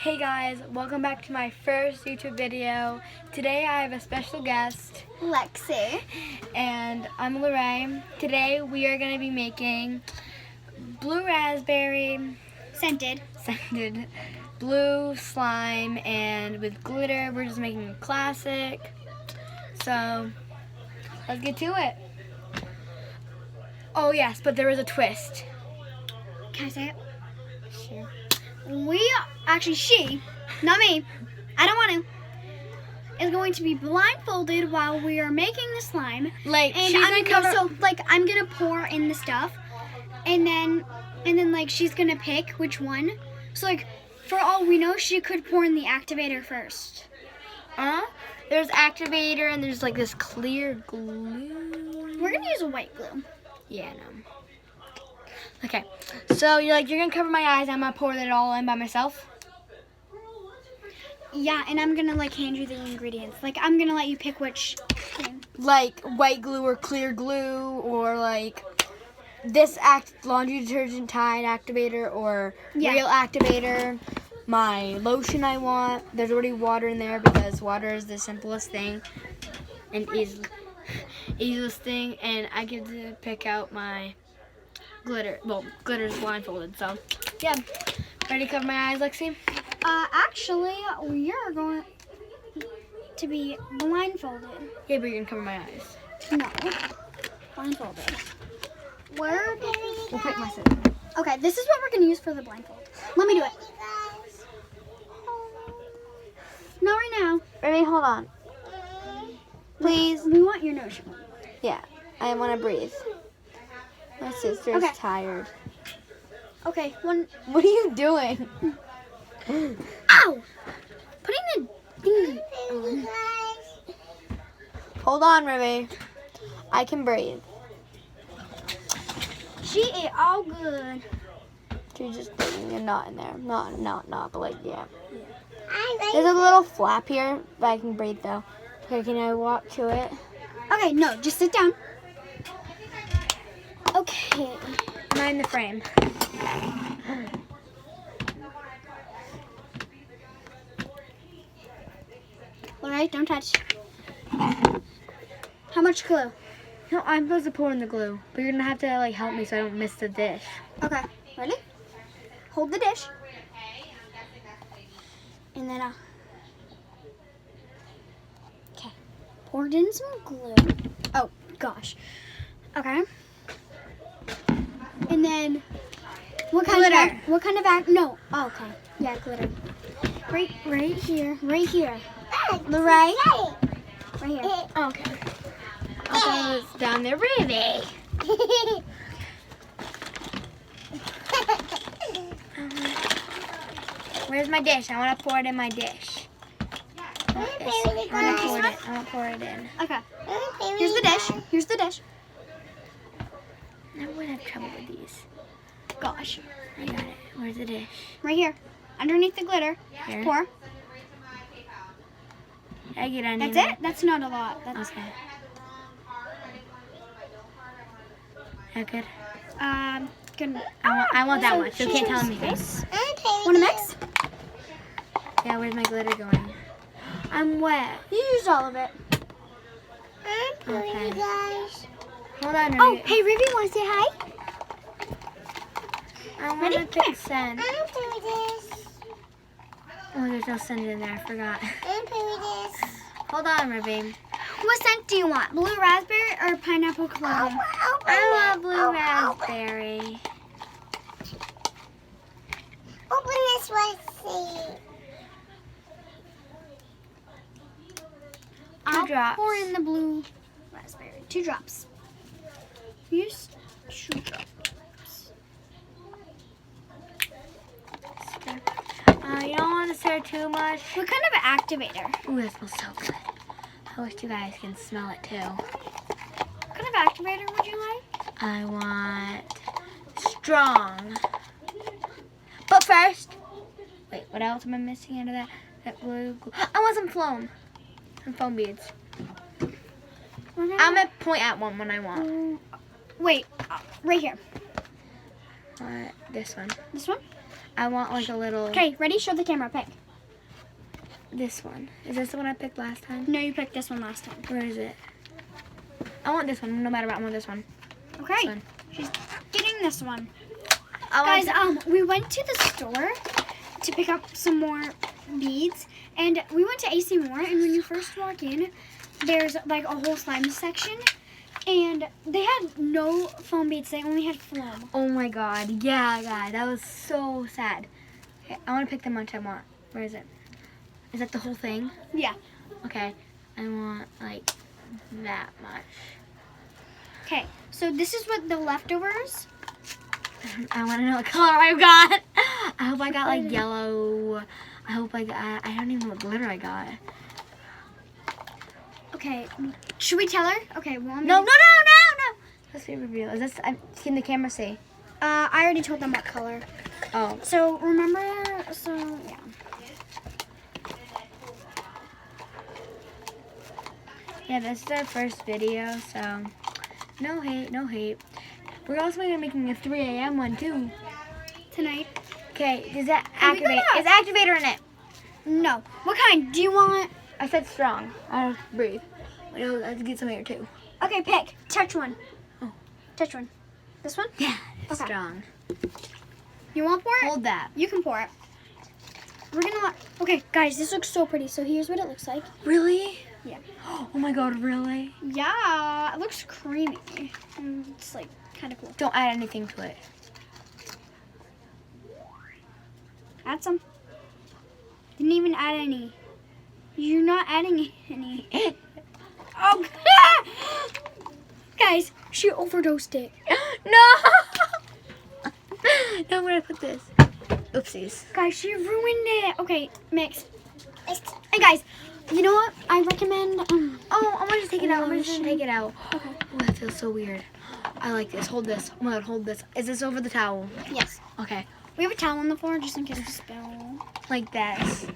Hey guys, welcome back to my first YouTube video. Today I have a special guest, Lexi. And I'm Lorraine. Today we are going to be making blue raspberry Scented blue slime, and with glitter. We're just making a classic. So let's get to it. Oh yes, but there is a twist. Can I say it? Sure. She, not me, I don't want to, is going to be blindfolded while we are making the slime. Like, and she's gonna cover. I'm gonna pour in the stuff, and then like she's gonna pick which one. So like, for all we know, she could pour in the activator first. There's activator and there's like this clear glue. We're gonna use a white glue. Yeah, no. Okay, so you're gonna cover my eyes. I'm gonna pour it all in by myself. Yeah, and I'm gonna like hand you the ingredients. Like I'm gonna let you pick which thing. Like white glue or clear glue, or like this laundry detergent Tide activator or real activator. My lotion I want. There's already water in there because water is the simplest thing and easiest thing. And I get to pick out my glitter. Well, glitter's blindfolded, so yeah. Ready to cover my eyes, Lexi? Actually, we are going to be blindfolded. Yeah, but you're gonna cover my eyes. No, blindfolded. We'll pick my scissors. Okay, this is what we're gonna use for the blindfold. Let me do it. Not right now. Remy, hold on. Please. We want your nose. Yeah, I want to breathe. My sister's tired. Okay, one. What are you doing? Ow! Putting the thingy on. Hold on, Remy. I can breathe. She ate all good. She's just putting a knot in there. Not, but like, yeah. There's a little flap here, but I can breathe though. Okay, can I walk to it? Okay, no, just sit down. Okay. Mind the frame. Alright, don't touch. How much glue? No, I'm supposed to pour in the glue, but you're gonna have to like help me so I don't miss the dish. Okay, ready? Hold the dish. And then, okay. Poured in some glue. Oh, gosh. Okay. And then, what kind of no. Oh, okay. Yeah, glitter. Right here. Right here. Right here. Oh, okay. Okay, it's down there, Ruby. Where's my dish? I want to pour it in my dish. I want to pour it in. Okay. Here's the dish. Here's the dish. I would have trouble with these. Gosh. I got it. Where's the dish? Right here. Underneath the glitter. Here? Pour. I get on. That's it? That's not a lot. That's okay. Okay. Good. I want that much. You can't tell me this. Want to mix? Yeah, where's my glitter going? I'm wet. You used all of it. Okay. Hold on, Ruby. Oh, hey, Ruby, want to say hi? I want to pick scent. Oh, there's no scent in there. I forgot. Hold on, Ruby. What scent do you want? Blue raspberry or pineapple colada? I want blue raspberry. Open this one, see. I'll drops. pour in the blue raspberry. 2 drops. Use 2 drops. You don't want to stir too much. What kind of activator? Ooh, that smells so good. I wish you guys can smell it too. What kind of activator would you like? I want strong. But first, wait, what else am I missing out of that? That blue. I want some foam. Some foam beads. I'm gonna point at one when I want. Wait, right here. This one. This one? I want like a little. Okay, ready? Show the camera. Pick. This one. Is this the one I picked last time? No, you picked this one last time. Where is it? I want this one. No matter what, I want this one. Okay. This one. She's getting this one. I Guys, we went to the store to pick up some more beads, and we went to AC Moore, and when you first walk in, there's like a whole slime section, and they had no foam beads, they only had foam. Oh my god. Yeah, guys. That was so sad. Okay, I want to pick the much I want. Where is it? Is that the whole thing? Yeah. Okay. I want like that much. Okay, so this is what the leftovers. I want to know what color I got. I hope I got like yellow. I hope I don't even know what glitter I got. Okay, should we tell her? Okay, well, No. Let's be reveal. Is this? Can the camera see? I already told them what color. Oh. So remember, yeah. Yeah, this is our first video, so no hate, no hate. We're also going to be making a 3 a.m. one too. Tonight. Okay, does that Can we go activate? to- Is activator in it? No. What kind? Do you want? I said strong. I don't breathe. I have to get some air too. Okay, pick. Touch one. Oh. Touch one. This one? Yeah, it's Okay. strong. You want to pour it? Hold that. You can pour it. We're gonna let. Okay, guys, this looks so pretty. So here's what it looks like. Really? Yeah. Oh my god, really? Yeah, it looks creamy. It's like kind of cool. Don't add anything to it. Add some. Didn't even add any. You're not adding any. Oh, guys, she overdosed it. No! No, where did I put this? Oopsies. Guys, she ruined it. Okay, mix. And guys, you know what? I recommend. Oh, I'm gonna just take it out. I'm gonna just lotion. take it out. Okay. Oh, that feels so weird. I like this. Hold this. Oh my god, hold this. Is this over the towel? Yes. Okay. We have a towel on the floor just in case we spill. Like this.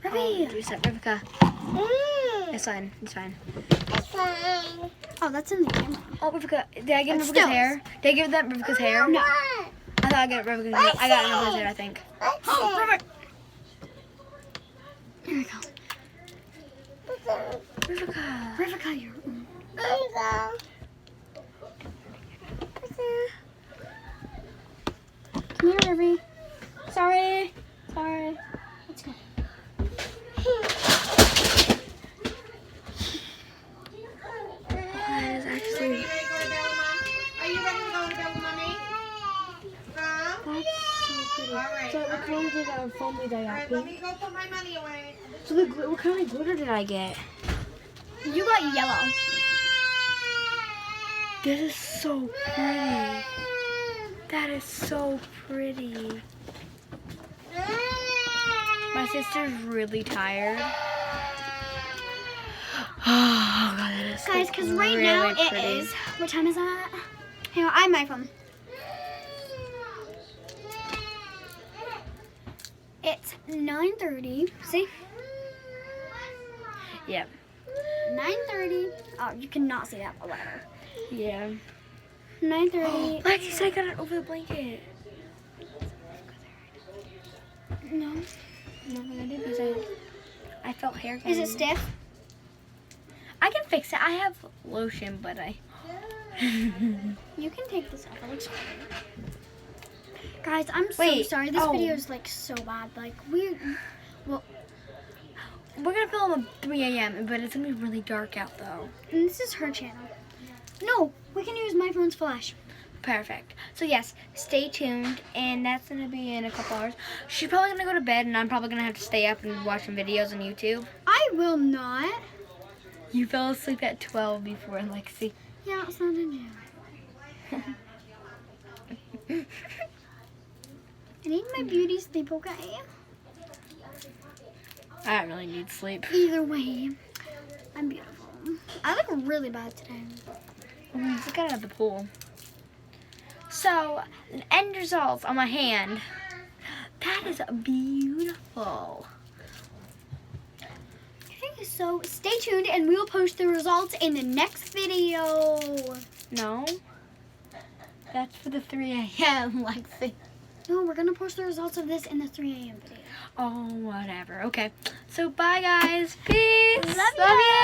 Ruby. Do that, Rebecca. It's fine. It's fine. It's fine. Oh, that's in the camera. Oh, Rebecca. Did I get That's Rebecca's still- hair? Did I give that Rebecca's hair? No. What? I thought I got Rebecca's hair. I got Rebecca's hair, I think. What's Oh, it? perfect. Here we go. Rebecca. Rebecca, you're. There you go. Come here, Ruby. Sorry. Sorry. Let's go. That is actually. Are you ready to go to bed with mommy? Huh? That's so pretty. Alright, So what color did our foam did I Alright, let me go put my money away. So what kind of glitter did I get? You got yellow. This is so pretty. That is so pretty. My sister's really tired. Oh god, that is so Guys, because right really now it pretty. is. What time is that? Hang on, I have my phone. It's 9:30. See? Yep. 9:30. Oh, you cannot see that, but whatever. Yeah. 9:30. Lexi said I got it over the blanket. No. No, I did because I felt hair. Is it stiff? I can fix it. I have lotion, but I. You can take this off. It looks great. Guys, I'm so Wait, sorry. This oh. video is like so bad. Like We're gonna film at 3 a.m., but it's gonna be really dark out though. and this is her channel. No, we can use my phone's flash. Perfect. So yes, stay tuned, and that's gonna be in a couple hours. She's probably gonna go to bed, and I'm probably gonna have to stay up and watch some videos on YouTube. I will not. You fell asleep at 12 before, Lexi. Yeah, it's not in here. I need my beauty sleep, okay? I don't really need sleep. Either way, I'm beautiful. I look really bad today. Let's get out of the pool. So, end results on my hand. That is beautiful. Okay, so stay tuned and we will post the results in the next video. No. That's for the 3 a.m., Lexi. No, we're gonna post the results of this in the 3 a.m. video. Oh, whatever. Okay. So bye, guys. Peace. Love ya.